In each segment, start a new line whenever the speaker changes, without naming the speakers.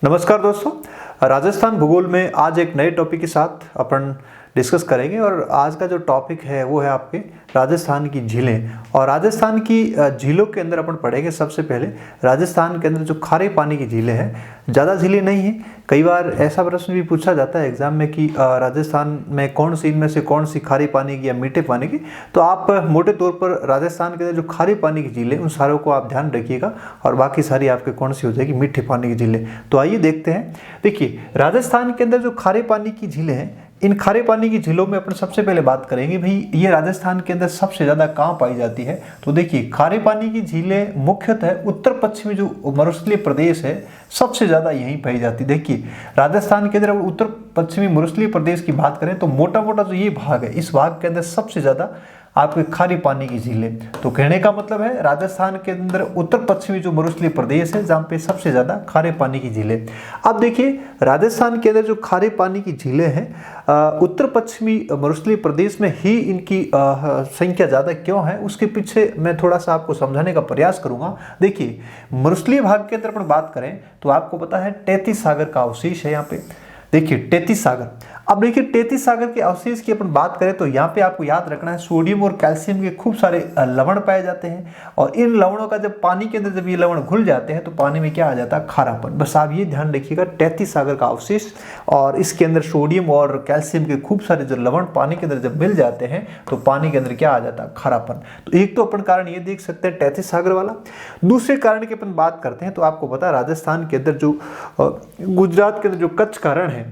नमस्कार दोस्तों, राजस्थान भूगोल में आज एक नए टॉपिक के साथ अपन डिस्कस करेंगे। और आज का जो टॉपिक है वो है आपके राजस्थान की झीलें। और राजस्थान की झीलों के अंदर अपन पढ़ेंगे सबसे पहले राजस्थान के अंदर जो खारे पानी की झीलें हैं, ज़्यादा झीलें नहीं हैं। कई बार ऐसा प्रश्न भी पूछा जाता है एग्जाम में कि राजस्थान में कौन सी इनमें से कौन सी खारे पानी की या मीठे पानी की। तो आप मोटे तौर पर राजस्थान के अंदर जो खारे पानी की झीलें उन सारों को आप ध्यान रखिएगा और बाकी सारी आपके कौन सी हो जाएगी मीठे पानी की झीलें। तो आइए देखते हैं। देखिए, राजस्थान के अंदर जो खारे पानी की झीलें हैं, इन खारे पानी की झीलों में अपन सबसे पहले बात करेंगे भाई ये राजस्थान के अंदर सबसे ज़्यादा कहाँ पाई जाती है। तो देखिए, खारे पानी की झीलें मुख्यतः उत्तर पश्चिमी जो मरुस्थलीय प्रदेश है सबसे ज़्यादा यहीं पाई जाती है। देखिए, राजस्थान के अंदर उत्तर पश्चिमी मरुस्थलीय प्रदेश की बात करें तो मोटा मोटा जो ये भाग है, इस भाग के अंदर सबसे ज़्यादा आपके खारे पानी की झीलें। तो कहने का मतलब है राजस्थान के अंदर उत्तर पश्चिमी जो मरुस्थलीय प्रदेश है जहाँ पे सबसे ज़्यादा खारे पानी की झीलें। अब देखिए, राजस्थान के अंदर जो खारे पानी की झीलें हैं उत्तर पश्चिमी मरुस्थलीय प्रदेश में ही इनकी संख्या ज़्यादा क्यों है, उसके पीछे मैं थोड़ा सा आपको समझाने का प्रयास करूँगा। देखिए, मरुस्थलीय भाग के अंदर अपन बात करें तो आपको पता है 33 सागर का अवशेष है यहाँ पे। देखिए 33 सागर। अब देखिए 33 सागर के अवशेष की अपन बात करें तो यहाँ पे आपको याद रखना है सोडियम और कैल्शियम के खूब सारे लवण पाए जाते हैं। और इन लवणों का जब पानी के अंदर जब ये लवण घुल जाते हैं तो पानी में क्या आ जाता है, खारापन। बस आप ये ध्यान रखिएगा, 33 सागर का अवशेष और इसके अंदर सोडियम और कैल्शियम के खूब सारे जो लवण पानी के अंदर जब मिल जाते हैं तो पानी के अंदर क्या आ जाता है, खारापन। तो एक तो अपन कारण ये देख सकते हैं 33 सागर वाला। दूसरे कारण की अपन बात करते हैं तो आपको पता है राजस्थान के अंदर जो गुजरात के अंदर जो कच्छ का रण है,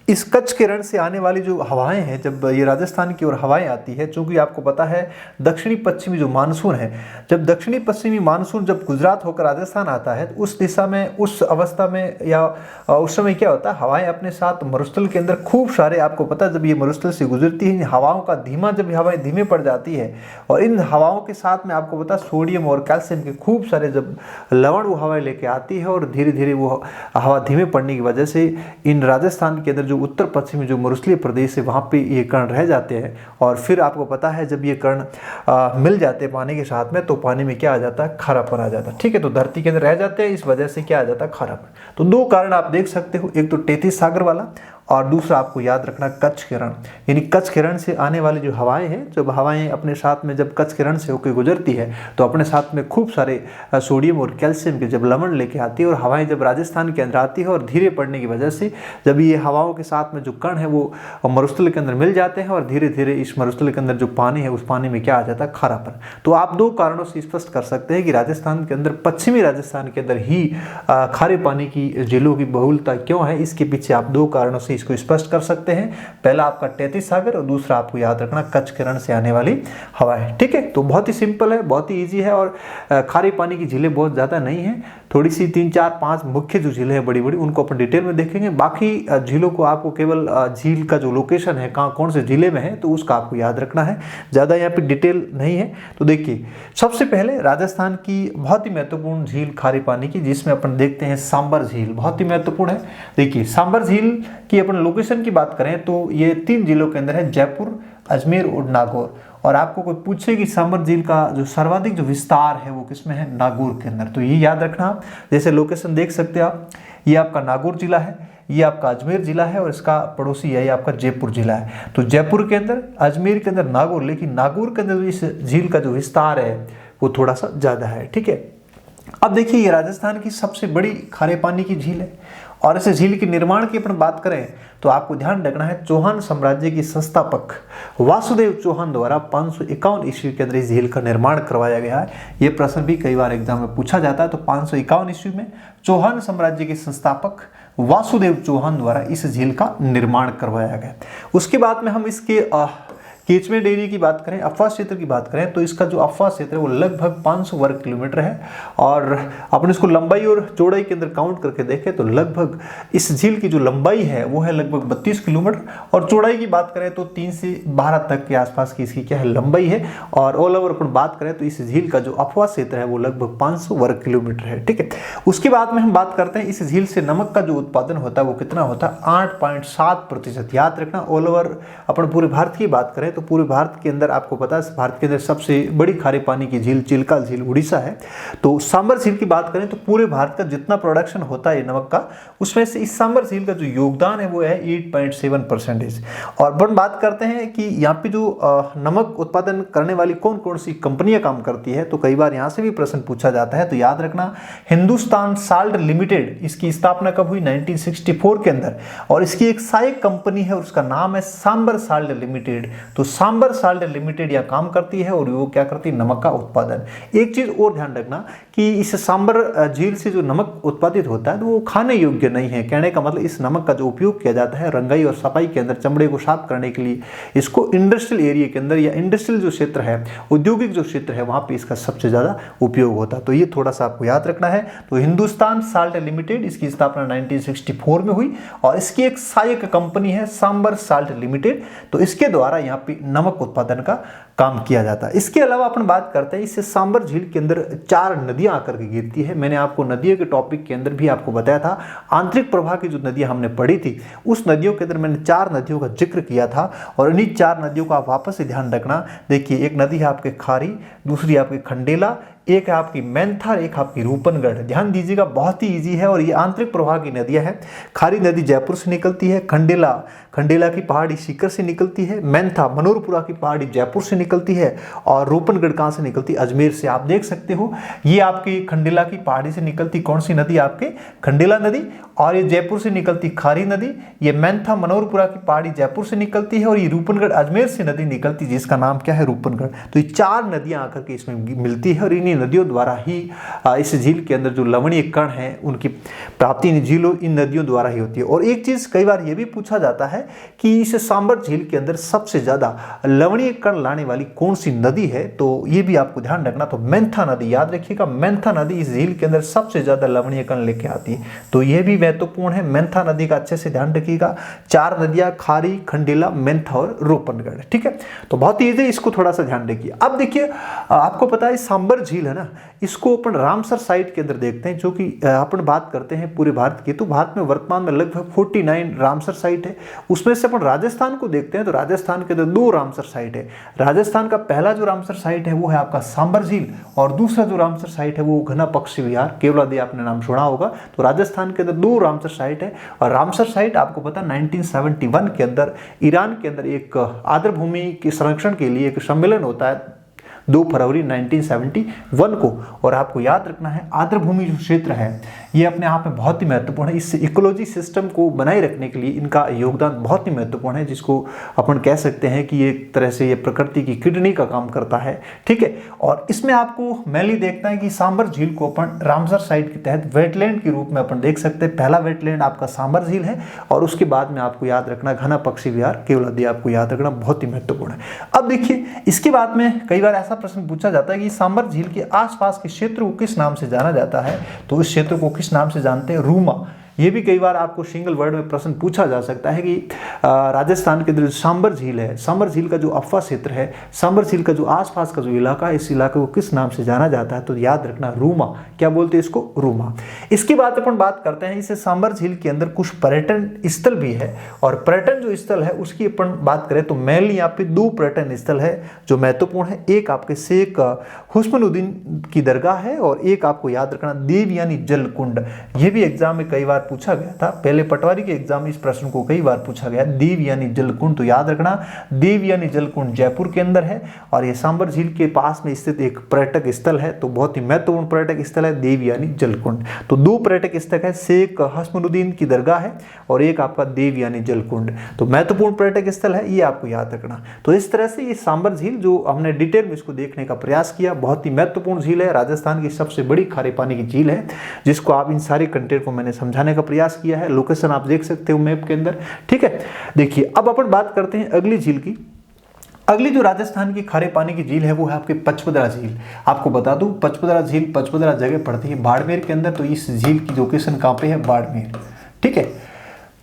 इस कच्छ के रण से आने वाली जो हवाएं हैं, जब ये राजस्थान की ओर हवाएं आती है, चूंकि आपको पता है दक्षिणी पश्चिमी जो मानसून है, जब दक्षिणी पश्चिमी मानसून जब गुजरात होकर राजस्थान आता है तो उस दिशा में, उस अवस्था में या उस समय क्या होता है, हवाएं अपने साथ मरुस्थल के अंदर खूब सारे, आपको पता है जब ये मरुस्थल से गुजरती है इन हवाओं का धीमा, जब हवाएं धीमे पड़ जाती है और इन हवाओं के साथ में आपको पता सोडियम और कैल्शियम के खूब सारे जब लवण वो हवाएं लेके आती है और धीरे धीरे वो हवा धीमे पड़ने की वजह से इन राजस्थान के अंदर जो उत्तर पश्चिमी जो मरुस्थलीय प्रदेश है वहाँ पे ये कण रह जाते हैं। और फिर आपको पता है जब ये कण मिल जाते हैं पानी के साथ में तो पानी में क्या आ जाता है, खारापन आ जाता है। ठीक है, तो धरती के अंदर रह जाते हैं, इस वजह से क्या आ जाता है, खारापन। तो दो कारण आप देख सकते हो, एक तो 33 सागर वाला और दूसरा आपको याद रखना कच्छ के रण। यानी कच्छ के रण से आने वाली जो हवाएं हैं, जब हवाएं अपने साथ में जब कच्छ के रण से होकर गुजरती है तो अपने साथ में खूब सारे सोडियम और कैल्शियम के जब लवण लेके आती है और हवाएं जब राजस्थान के अंदर आती है और धीरे पड़ने की वजह से जब ये हवाओं के साथ में जो कण है वो मरुस्थल के अंदर मिल जाते हैं और धीरे धीरे इस मरुस्थल के अंदर जो पानी है उस पानी में क्या आ जाता है, खारापन। तो आप दो कारणों से स्पष्ट कर सकते हैं कि राजस्थान के अंदर, पश्चिमी राजस्थान के अंदर ही खारे पानी की झीलों की बहुलता क्यों है, इसके पीछे आप दो कारणों से इसको स्पष्ट कर सकते हैं। पहला आपका 33 सागर और दूसरा आपको याद रखना कच्छ के रण से आने वाली हवाएं। ठीक है, तो बहुत ही सिंपल है, बहुत ही इजी है और खारे पानी की झीलें बहुत ज़्यादा नहीं है, थोड़ी सी 3 4 5 मुख्य जो झीलें हैं बड़ी बड़ी उनको अपन डिटेल में देखेंगे। बाकी झीलों को आपको केवल झील का जो लोकेशन है, कहाँ कौन से जिले में है, तो उसका आपको याद रखना है, ज़्यादा यहाँ पे डिटेल नहीं है। तो देखिए, सबसे पहले राजस्थान की बहुत ही महत्वपूर्ण झील खारे पानी की, जिसमें अपन देखते हैं सांबर झील, बहुत ही महत्वपूर्ण है। देखिए, सांबर झील की अपन लोकेशन की बात करें तो ये 3 जिलों के अंदर है, जयपुर, अजमेर और नागौर। और आपको कोई पूछे कि सांबर झील का जो सर्वाधिक जो विस्तार है वो किसमें है, नागौर के अंदर। तो ये याद रखना आप, जैसे लोकेशन देख सकते हैं आप, ये आपका नागौर जिला है, ये आपका अजमेर जिला है और इसका पड़ोसी है ये आपका जयपुर जिला है। तो जयपुर के अंदर, अजमेर के अंदर नागौर, लेकिन नागौर के अंदर इस झील का जो विस्तार है वो थोड़ा सा ज़्यादा है। ठीक है, अब देखिए ये राजस्थान की सबसे बड़ी खारे पानी की झील है और इस झील के निर्माण की अपन बात करें तो आपको ध्यान रखना है चौहान साम्राज्य की संस्थापक वासुदेव चौहान द्वारा 551 ईस्वी के अंदर इस झील का निर्माण करवाया गया है। ये प्रश्न भी कई बार एग्जाम में पूछा जाता है। तो 551 ईस्वी में चौहान साम्राज्य के संस्थापक वासुदेव चौहान द्वारा इस झील का निर्माण करवाया गया। उसके बाद में हम इसके केचमेंट एरिया की बात करें, अफवाह क्षेत्र की बात करें तो इसका जो अफवाह क्षेत्र है वो लगभग 500 वर्ग किलोमीटर है। और अपन इसको लंबाई और चौड़ाई के अंदर काउंट करके देखें तो लगभग इस झील की जो लंबाई है वो है लगभग 32 किलोमीटर और चौड़ाई की बात करें तो 3 से 12 तक के आसपास की इसकी क्या है, लंबाई है। और ऑल ओवर अपन बात करें तो इस झील का जो अफवाह क्षेत्र है वो लगभग 500 वर्ग किलोमीटर है। ठीक है, उसके बाद में हम बात करते हैं इस झील से नमक का जो उत्पादन होता है वो कितना होता है, 8.7%। याद रखना, ऑल ओवर अपन पूरे भारत की बात करें तो पूरे भारत के अंदर आपको पता है भारत के अंदर सबसे बड़ी खारे पानी की झील चिल्का झील उड़ीसा है। तो सांबर झील की बात करें तो पूरे भारत का जितना प्रोडक्शन होता है नमक का, उसमें से इस सांबर झील का जो योगदान है वो है 8.7%। और अपन बात करते हैं कि यहाँ पे जो नमक उत्पादन करने वाली कौन कौन सी कंपनियां काम करती है, तो कई बार यहाँ से भी प्रश्न पूछा जाता है। तो याद रखना, हिंदुस्तान साल्ट लिमिटेड, इसकी स्थापना कब हुई? 1964 के अंदर, और इसकी एक सहायक कंपनी है और उसका नाम है सांबर साल्ट लिमिटेड। तो सांबर साल्ट लिमिटेड यह काम करती है और वो क्या करती है? नमक का उत्पादन। एक चीज और ध्यान रखना कि इस सांबर झील से जो नमक उत्पादित होता है तो वो खाने योग्य नहीं है। कहने का मतलब इस नमक का जो उपयोग किया जाता है रंगाई और सफाई के अंदर, चमड़े को साफ करने के लिए, इसको इंडस्ट्रियल एरिया के अंदर या इंडस्ट्रियल जो क्षेत्र है, औद्योगिक जो क्षेत्र है, वहां पे इसका सबसे ज्यादा उपयोग होता है। तो ये थोड़ा सा आपको याद रखना है। तो हिंदुस्तान साल्ट लिमिटेड, इसकी स्थापना 1964 में हुई और इसकी एक सहायक कंपनी है सांबर साल्ट लिमिटेड। तो इसके द्वारा यहाँ पे नमक उत्पादन का काम किया जाता है। इसके अलावा अपन बात करते हैं, इससे सांबर झील के अंदर 4 नदियां आकर के गिरती है। मैंने आपको नदियों के टॉपिक के अंदर भी आपको बताया था, आंतरिक प्रवाह की जो नदियां हमने पढ़ी थी, उस नदियों के अंदर मैंने 4 नदियों का जिक्र किया था और इन्हीं 4 नदियों का आप वापस से ध्यान रखना। देखिए, एक नदी है आपके खारी, दूसरी आपकी खंडेला, एक है आपकी मैंथा, एक आपकी रूपनगढ़। ध्यान दीजिएगा, बहुत ही इजी है और ये आंतरिक प्रवाह की नदियां हैं। खारी नदी जयपुर से निकलती है, खंडेला की पहाड़ी सीकर से निकलती है, मैंथा मनोरपुरा की पहाड़ी जयपुर से निकलती है और रूपनगढ़ कहाँ से निकलती है? अजमेर से। आप देख सकते हो ये आपकी खंडेला की पहाड़ी से निकलती कौन सी नदी? आपके खंडेला नदी। और ये जयपुर से निकलती खारी नदी, ये मैंथा मनोरपुरा की पहाड़ी जयपुर से निकलती है और ये रूपनगढ़ अजमेर से नदी निकलती है जिसका नाम क्या है? रूपनगढ़। तो ये 4 नदियां आकर के इसमें मिलती है और इन्हीं नदियों द्वारा ही इस झील के अंदर जो लवणीय कण है उनकी प्राप्ति इन नदियों द्वारा ही होती है। और एक चीज कई बार यह भी पूछा जाता है कि इस सांबर झील के अंदर सबसे ज्यादा लवणीय कण लाने वाली कौन सी नदी है? तो ये भी आपको ध्यान रखना। तो मैंथा नदी, याद रखिएगा, मैंथा नदी इस झील के अंदर सबसे ज्यादा लवणीय कण लेके आती है। तो यह भी महत्वपूर्ण है, मैंथा नदी का अच्छे से ध्यान रखिएगा। 4 नदियां, खारी, खंडेला, मैंथा और रूपनगढ़। ठीक है, तो बहुत ईजी, इसको थोड़ा सा ध्यान रखिए। अब देखिए, आपको पता है सांबर झील है ना, इसको अपन रामसर साइट के अंदर देखते हैं, जो कि अपन बात करते हैं पूरे भारत की। तो भारत में वर्तमान में लगभग 49 रामसर साइट है। उसमें से अपन राजस्थान को देखते हैं तो राजस्थान के अंदर 2 रामसर साइट है। राजस्थान का पहला जो रामसर साइट है वो है आपका सांबर झील और दूसरा जो रामसर साइट है वो घना पक्षी विहार, केवलादेवी, आपने नाम सुना होगा। तो राजस्थान के अंदर 2 रामसर साइट है और रामसर साइट आपको पता 1971 के अंदर ईरान के अंदर एक आर्द्र भूमि के संरक्षण के लिए एक सम्मेलन होता है 2 फरवरी 1971 को। और आपको याद रखना है, आर्द्र भूमि जो क्षेत्र है ये अपने आप में बहुत ही महत्वपूर्ण है। इस इकोलॉजी सिस्टम को बनाए रखने के लिए इनका योगदान बहुत ही महत्वपूर्ण है, जिसको अपन कह सकते हैं कि एक तरह से ये प्रकृति की किडनी का काम करता है। ठीक है, और इसमें आपको मेनली देखना है कि सांबर झील को अपन रामसर साइट के तहत वेटलैंड के रूप में अपन देख सकते हैं। पहला वेटलैंड आपका सांबर झील है और उसके बाद में आपको याद रखना घना पक्षी विहार, केवलादेवी, आपको याद रखना बहुत ही महत्वपूर्ण है। अब देखिए, इसके बाद में कई बार ऐसा प्रश्न पूछा जाता है कि सांबर झील के आसपास के क्षेत्र को किस नाम से जाना जाता है? तो इस क्षेत्र को किस नाम से जानते हैं? रूमा। ये भी कई बार आपको सिंगल वर्ड में प्रश्न पूछा जा सकता है कि राजस्थान के अंदर जो सांबर झील है, सांबर झील का जो अफवा क्षेत्र है, सांबर झील का जो आसपास का जो इलाका है, इस इलाके को किस नाम से जाना जाता है? तो याद रखना रूमा। क्या बोलते हैं इसको? रूमा। इसके बाद अपन बात करते हैं, इसे सांबर झील के अंदर कुछ पर्यटन स्थल भी है और पर्यटन जो स्थल है उसकी अपन बात करें तो मेनली यहाँ पे 2 पर्यटन स्थल है जो महत्वपूर्ण है। एक आपके शेख हुस्मनुद्दीन की दरगाह है और एक आपको याद रखना देवयानी जल कुंड। ये भी एग्जाम में कई बार पूछा गया था, पहले पटवारी के एग्जाम में इस प्रश्न को कई बार पूछा गया, देवयानी जल कुंड। तो याद रखना देवयानी जल कुंड जयपुर के अंदर है और ये सांबर झील के पास में स्थित एक पर्यटक स्थल है। तो बहुत ही महत्वपूर्ण पर्यटक स्थल है देवयानी जल कुंड। तो 2 पर्यटक स्थल है, शेख हुस्मनुद्दीन की दरगाह है और एक आपका देवयानी जल कुंड। तो महत्वपूर्ण पर्यटक स्थल है, ये आपको याद रखना। तो इस तरह से ये सांबर झील जो हमने डिटेल में इसको देखने का प्रयास किया, बहुत ही महत्वपूर्ण झील है, राजस्थान की सबसे बड़ी खारे पानी की झील है, जिसको आप इन सारे कंटेंट को मैंने समझाने का प्रयास किया है। लोकेशन आप देख सकते हो मैप के अंदर। ठीक है, देखिए अब अपन बात करते हैं अगली झील की। अगली जो राजस्थान की खारे पानी की झील है वो है आपके पचपदरा झील। आपको बता दूं, पचपदरा झील पचपदरा जगह पड़ती है बाड़मेर के अंदर। तो इस झील की लोकेशन कहाँ पे है? बाड़मेर। ठीक है,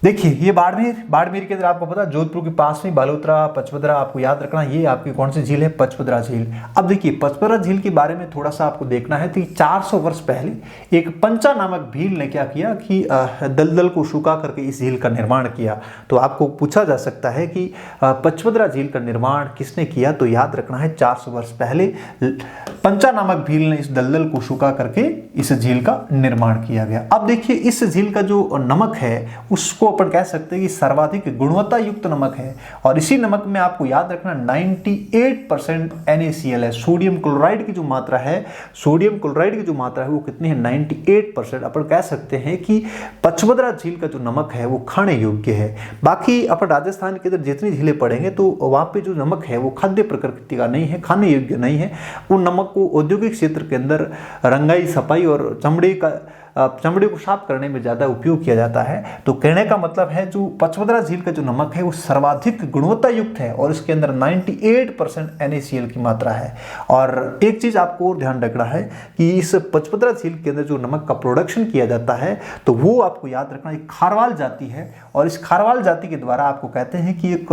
देखिए ये बाड़मेर के अंदर आपको पता है जोधपुर के पास में बालोतरा पचपदरा, आपको याद रखना ये आपकी कौन सी झील है, पचपदरा झील। अब देखिए पचपदरा झील के बारे में थोड़ा सा आपको देखना है तो 400 वर्ष पहले एक पंचा नामक भील ने क्या किया कि दलदल को सुखा करके इस झील का निर्माण किया। तो आपको पूछा जा सकता है कि पचपदरा झील का निर्माण किसने किया, तो याद रखना है 400 वर्ष पहले पंचा नामक भील ने इस दलदल को सुखा करके इस झील का निर्माण किया गया। अब देखिए इस झील का जो नमक है उसको अपन कह सकते हैं कि सर्वाधिक गुणवत्ता युक्त नमक है, और इसी नमक में आपको याद रखना 98% NaCl है। सोडियम क्लोराइड की जो मात्रा है, सोडियम क्लोराइड की जो मात्रा है वो कितनी है, 98%। अपन कह सकते हैं कि पचपदरा झील का जो नमक है वो खाने योग्य है। बाकी अपन राजस्थान के अंदर जितनी झीलें पढ़ेंगे तो वहाँ पे जो नमक है वो खाद्य प्रकृति का नहीं है, खाने योग्य नहीं है। उन नमक को औद्योगिक क्षेत्र के अंदर रंगाई, सफाई और चमड़े को साफ करने में ज़्यादा उपयोग किया जाता है। तो कहने का मतलब है जो पचपदरा झील का जो नमक है वो सर्वाधिक गुणवत्ता युक्त है और इसके अंदर 98% NaCl की मात्रा है। और एक चीज़ आपको और ध्यान रखना है कि इस पचपदरा झील के अंदर जो नमक का प्रोडक्शन किया जाता है तो वो आपको याद रखना एक खारवाल जाति है, और इस खारवाल जाति के द्वारा आपको कहते हैं कि एक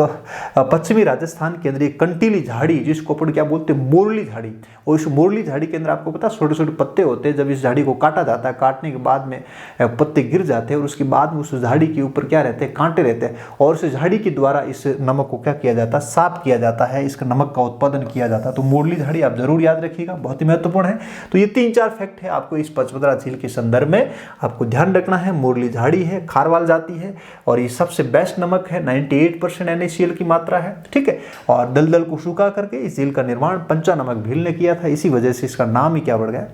पश्चिमी राजस्थान के अंदर एक कंटीली झाड़ी जिसको अपन क्या बोलते हैं, मोरली झाड़ी, और इस मोरली झाड़ी के अंदर आपको पता छोटे छोटे पत्ते होते हैं। जब इस झाड़ी को काटा जाता है, काटने के बाद में पत्ते गिर जाते हैं और उसके बाद में उस झाड़ी के ऊपर क्या रहते हैं, कांटे रहते हैं, और उस झाड़ी के द्वारा इस नमक को क्या किया जाता है, साफ किया जाता है, इसका नमक का उत्पादन किया जाता है। तो मोरली झाड़ी आप जरूर याद रखिएगा, बहुत ही महत्वपूर्ण है। तो ये 3-4 फैक्ट है आपको इस पचपदरा झील के संदर्भ में आपको ध्यान रखना है। मोरली झाड़ी है, खारवाल जाती है, और ये सबसे बेस्ट नमक है, 98% NaCl की मात्रा है, ठीक है। और दलदल को सूखा करके इस झील का निर्माण पंचा नामक भील ने किया था, इसी वजह से इसका नाम ही क्या बढ़ गया।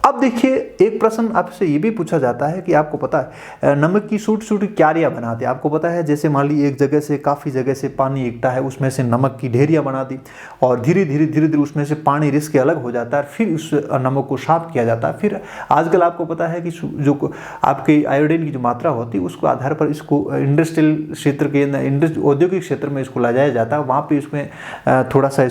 अब देखिए एक प्रश्न आपसे ये भी पूछा जाता है कि आपको पता है नमक की छोटी छोटी क्यारियां बनाते हैं। आपको पता है जैसे मान ली एक जगह से काफ़ी जगह से पानी इकट्ठा है, उसमें से नमक की ढेरियां बना दी और धीरे धीरे उसमें से पानी रिस के अलग हो जाता है, फिर उस नमक को साफ किया जाता है। फिर आजकल आपको पता है कि जो आपके आयोडीन की जो मात्रा होती है उसको आधार पर इसको इंडस्ट्रियल क्षेत्र के औद्योगिक क्षेत्र में इसको लाया जाता है, वहाँ पर इसमें थोड़ा सा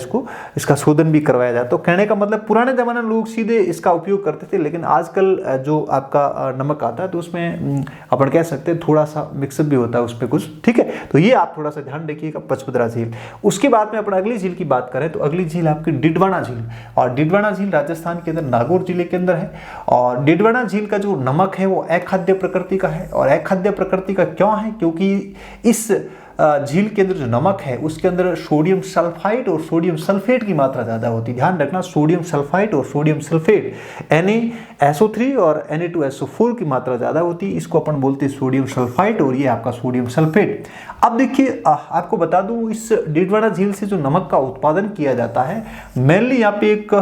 इसका शोधन भी करवाया जाता है। तो कहने का मतलब पुराने ज़माने में लोग सीधे इसका उपयोग करते थे, लेकिन आजकल जो आपका नमक आता है तो उसमें अपन कह सकते हैं थोड़ा सा मिक्सअप भी होता है उस पर कुछ, ठीक है। तो ये आप थोड़ा सा ध्यान रखिएगा पचपदरा झील। उसके बाद में अपन अगली झील की बात करें तो अगली झील आपकी डिडवाना झील, और डिडवाना झील राजस्थान के अंदर नागौर जिले के अंदर है। और डिडवाना झील का जो नमक है वो अखाद्य प्रकृति का है, और अखाद्य प्रकृति का क्यों है, क्योंकि इस झील के अंदर जो नमक है उसके अंदर सोडियम सल्फाइड और सोडियम सल्फेट की मात्रा ज़्यादा होती है। ध्यान रखना, सोडियम सल्फाइड और सोडियम सल्फेट NaSO3 और Na2SO4 की मात्रा ज़्यादा होती है, इसको अपन बोलते हैं सोडियम सल्फाइड, और ये आपका सोडियम सल्फेट। अब देखिए आपको बता दूं इस डिडवाना झील से जो नमक का उत्पादन किया जाता है मेनली यहाँ पे एक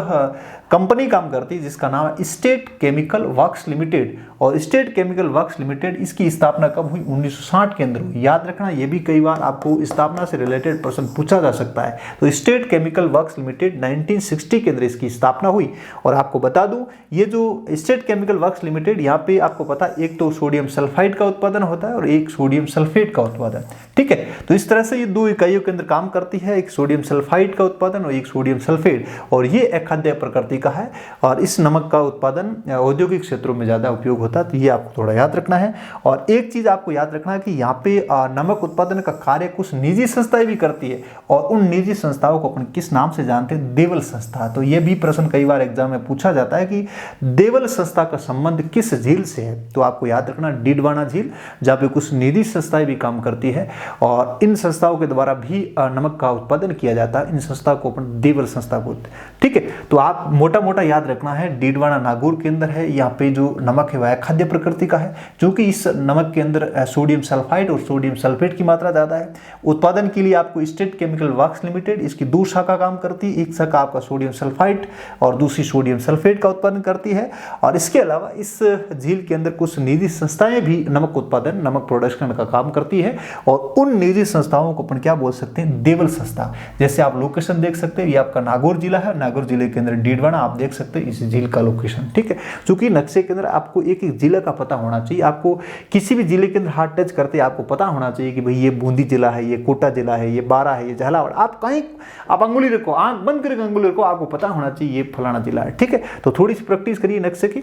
कंपनी काम करती है जिसका नाम है स्टेट केमिकल वर्क्स लिमिटेड। और स्टेट केमिकल वर्क्स लिमिटेड इसकी स्थापना कब हुई, 1960 के अंदर हुई। याद रखना, ये भी कई बार आपको स्थापना से रिलेटेड प्रश्न पूछा जा सकता है। तो स्टेट केमिकल वर्क्स लिमिटेड 1960 के अंदर इसकी स्थापना हुई। और आपको बता दूं ये जो स्टेट केमिकल वर्क्स लिमिटेड, यहाँ पे आपको पता एक तो सोडियम सल्फाइड का उत्पादन होता है और एक सोडियम सल्फेट का उत्पादन, ठीक है। तो इस तरह से ये 2 इकाइयों के अंदर काम करती है, एक सोडियम सल्फाइड का उत्पादन और एक सोडियम सल्फेट, और ये अखाद्य प्रकृति का है। और इस नमक का उत्पादन औद्योगिक क्षेत्रों में ज़्यादा उपयोग होता है, तो ये आपको थोड़ा याद रखना है। और एक चीज़ आपको याद रखना है कि यहाँ पे नमक उत्पादन का कार्य कुछ निजी संस्थाएं भी करती है, और उन निजी संस्थाओं को अपन किस नाम से जानते हैं, देवल संस्था। तो ये भी प्रश्न कई बार एग्जाम में पूछा जाता है कि देवल संस्था का संबंध किस झील से है। तो आपको याद रखना डिडवाना झील, जहाँ पे कुछ निजी संस्थाएं भी काम करती है और इन संस्थाओं के द्वारा भी नमक का उत्पादन किया जाता है। इन संस्था को अपन देवल संस्था बोलते हैं, ठीक है। तो आप मोटा याद रखना है डिडवाना नागौर के अंदर है। यहाँ पे जो नमक है वह खाद्य प्रकृति का है, क्योंकि इस नमक के अंदर सोडियम सल्फाइड और सोडियम सल्फेट की मात्रा ज्यादा है। उत्पादन के लिए आपको स्टेट केमिकल वर्क्स लिमिटेड इसकी 2 शाखा काम करती है, एक शाखा आपका सोडियम सल्फाइड और दूसरी सोडियम सल्फेट का उत्पादन करती है। और इसके अलावा इस झील के अंदर कुछ निजी संस्थाएं भी नमक उत्पादन, नमक प्रोडक्शन का काम करती है, और उन निजी संस्थाओं को अपन क्या बोल सकते हैं, देवल संस्था। जैसे आप लोकेशन देख सकते हैं, ये आपका नागौर जिला है, नागौर जिले के अंदर डिडवाना आप देख सकते हैं इस झील का लोकेशन, ठीक है। क्योंकि नक्शे के अंदर आपको एक एक जिला का पता होना चाहिए, आपको किसी भी जिले के अंदर हाथ टच करते आपको पता होना चाहिए कि भाई ये बूंदी जिला है, ये कोटा जिला है, ये बारा है, ये झालावाड़। आप कहीं आप अंगुली रखो, आंख बंद करके अंगुली रखो, आपको पता होना चाहिए ये फलाना जिला है, ठीक है। तो थोड़ी सी प्रैक्टिस करिए नक्शे की।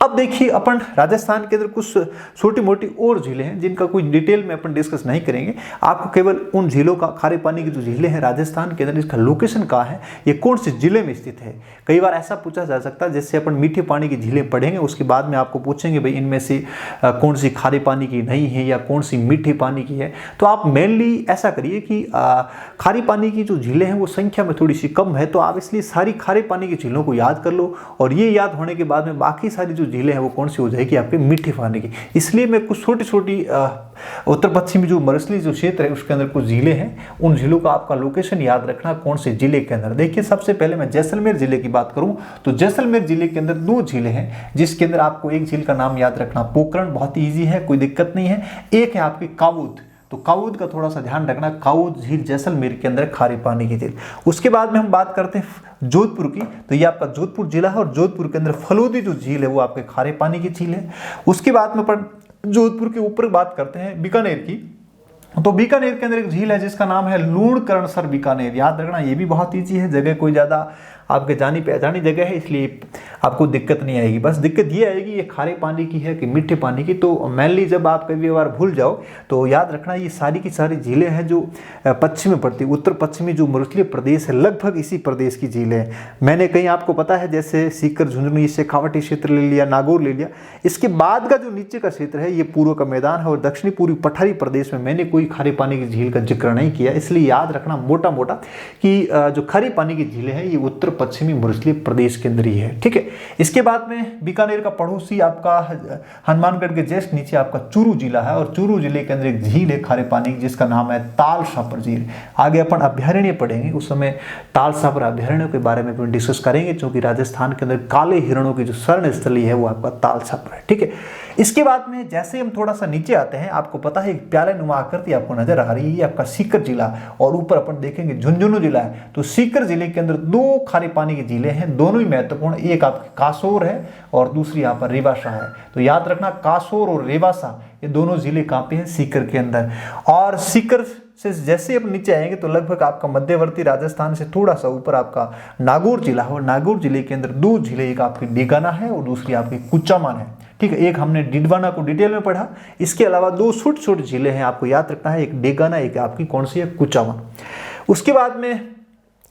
अब देखिए अपन राजस्थान के अंदर कुछ छोटी मोटी और झीलें हैं जिनका कोई डिटेल में अपन डिस्कस नहीं करेंगे। आपको केवल उन झीलों का, खारे पानी की जो झीलें हैं राजस्थान के अंदर, इसका लोकेशन कहाँ है, ये कौन से जिले में स्थित है। कई बार ऐसा पूछा जा सकता है जैसे अपन मीठे पानी की झीलें पढ़ेंगे उसके बाद में आपको पूछेंगे भाई इनमें से कौन सी खारे पानी की नहीं है या कौन सी मीठे पानी की है। तो आप मेनली ऐसा करिए कि खारे पानी की जो झीलें हैं वो संख्या में थोड़ी सी कम है, तो आप इसलिए सारी खारे पानी की झीलों को याद कर लो और ये याद होने के बाद में बाकी सारी जो झीलें हैं वो कौन सी हो जाएगी, आपके मीठे पानी की। इसलिए मैं कुछ छोटी छोटी उत्तर पश्चिमी जो मरसली जो क्षेत्र है उसके अंदर कुछ झीलें हैं, उन झीलों का आपका लोकेशन याद रखना कौन से जिले के अंदर। देखिए सबसे पहले मैं जैसलमेर जिले की बात करूं तो जैसलमेर जिले के अंदर 2 झीलें हैं जिसके अंदर आपको एक झील का नाम याद रखना पोखरण, बहुत ही ईजी है, कोई दिक्कत नहीं है। एक है आपकी कावूद, तो कावूद का थोड़ा सा ध्यान रखना, कावूद झील जैसलमेर के अंदर खारे पानी की झील। उसके बाद में हम बात करते हैं जोधपुर की, तो ये आपका जोधपुर जिला है और जोधपुर के अंदर फलोदी जो झील है वो आपके खारे पानी की झील है। उसके बाद में अपन जोधपुर के ऊपर बात करते हैं बीकानेर की, तो बीकानेर के अंदर एक झील है जिसका नाम है लूणकरणसर बीकानेर। याद रखना ये भी बहुत ईजी है, जगह कोई ज़्यादा आपके जानी पहचानी जगह है इसलिए आपको दिक्कत नहीं आएगी। बस दिक्कत ये आएगी ये खारे पानी की है कि मीठे पानी की। तो मेनली जब आप कभी बार भूल जाओ तो याद रखना ये सारी की सारी झीलें हैं जो पश्चिम में पड़ती है, उत्तर पश्चिमी जो मरुस्थलीय प्रदेश है लगभग इसी प्रदेश की झीलें हैं। मैंने कहीं आपको पता है जैसे सीकर, झुंझुनू, शेखावाटी क्षेत्र ले लिया, नागौर ले लिया, इसके बाद का जो नीचे का क्षेत्र है ये पूर्व का मैदान है और दक्षिणी पूर्वी पठारी प्रदेश में मैंने कोई खारे पानी की झील का जिक्र नहीं किया। इसलिए याद रखना मोटा मोटा कि जो खारे पानी की झीलें हैं ये उत्तर पश्चिमी मरुस्थलीय प्रदेश के अंदर ही है, ठीक है। इसके बाद में बीकानेर का पड़ोसी आपका हनुमानगढ़ के जस्ट नीचे आपका चूरू जिला है और चूरू जिले के अंदर एक झील है खारे पानी की जिसका नाम है ताल सापर झील। आगे अपन अभ्यारण्य पढ़ेंगे उस समय ताल सापर अभ्यारण्य के बारे में अपन डिस्कस करेंगे, क्योंकि राजस्थान के अंदर काले हिरणों की जो शरण स्थली है वो आपका ताल सापर है, ठीक है। इसके बाद में जैसे हम थोड़ा सा नीचे आते हैं आपको पता है एक प्याले नुमा आकृति आपको नजर आ रही है आपका सीकर जिला और ऊपर अपन देखेंगे झुंझुनू जिला है। तो सीकर जिले के अंदर 2 खारे पानी की झीलें हैं, दोनों ही महत्वपूर्ण, एक आपकी कासोर है और दूसरी यहाँ पर रेवासा है। तो याद रखना कासोर और रेवासा ये दोनों जिले कहाँ पे हैं, सीकर के अंदर। और सीकर से जैसे आप नीचे आएंगे तो लगभग आपका मध्यवर्ती राजस्थान से थोड़ा सा ऊपर आपका नागौर जिला है और नागौर जिले के अंदर 2 झीलें, एक आपकी डेगाना है और दूसरी आपकी कुचामान है, ठीक है। एक हमने डिडवाना को डिटेल में पढ़ा, इसके अलावा 2 छोटी छोटी झीलें हैं आपको याद रखना है, एक डेगाना एक आपकी कौन सी है, कुचामान। उसके बाद में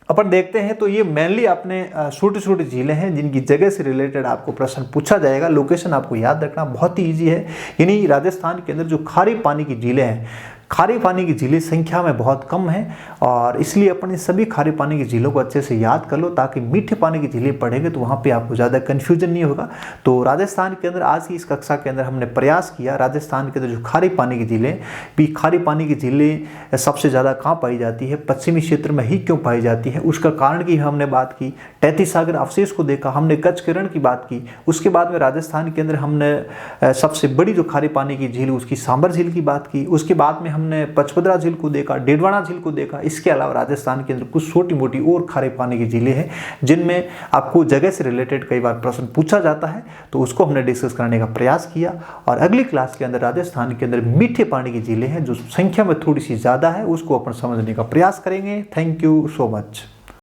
अपन देखते हैं तो ये मेनली आपने छोटी छोटी झीलें हैं जिनकी जगह से रिलेटेड आपको प्रश्न पूछा जाएगा। लोकेशन आपको याद रखना बहुत ही ईजी है, यानी राजस्थान के अंदर जो खारे पानी की झीलें हैं, खारे पानी की झीलें संख्या में बहुत कम है और इसलिए अपन इस सभी खारे पानी की झीलों को अच्छे से याद कर लो ताकि मीठे पानी की झीलें पढ़ेंगे तो वहाँ पे आपको ज़्यादा कन्फ्यूजन नहीं होगा। तो राजस्थान के अंदर आज की इस कक्षा के अंदर हमने प्रयास किया राजस्थान के अंदर जो खारे पानी की झीलें भी, खारे पानी की झीलें सबसे ज़्यादा कहाँ पाई जाती है, पश्चिमी क्षेत्र में ही क्यों पाई जाती है, उसका कारण की हमने बात की, तैतीस सागर अवशेष को देखा, हमने कच्छ किरण की बात की। उसके बाद में राजस्थान के अंदर हमने सबसे बड़ी जो खारे पानी की झील उसकी सांबर झील की बात की। उसके बाद में हमने पचपदरा झील को देखा, डेडवाना झील को देखा। इसके अलावा राजस्थान के अंदर कुछ छोटी मोटी और खारे पानी की झीलें हैं जिनमें आपको जगह से रिलेटेड कई बार प्रश्न पूछा जाता है, तो उसको हमने डिस्कस करने का प्रयास किया। और अगली क्लास के अंदर राजस्थान के अंदर मीठे पानी की झीलें हैं जो संख्या में थोड़ी सी ज़्यादा है, उसको अपन समझने का प्रयास करेंगे। Thank you so much.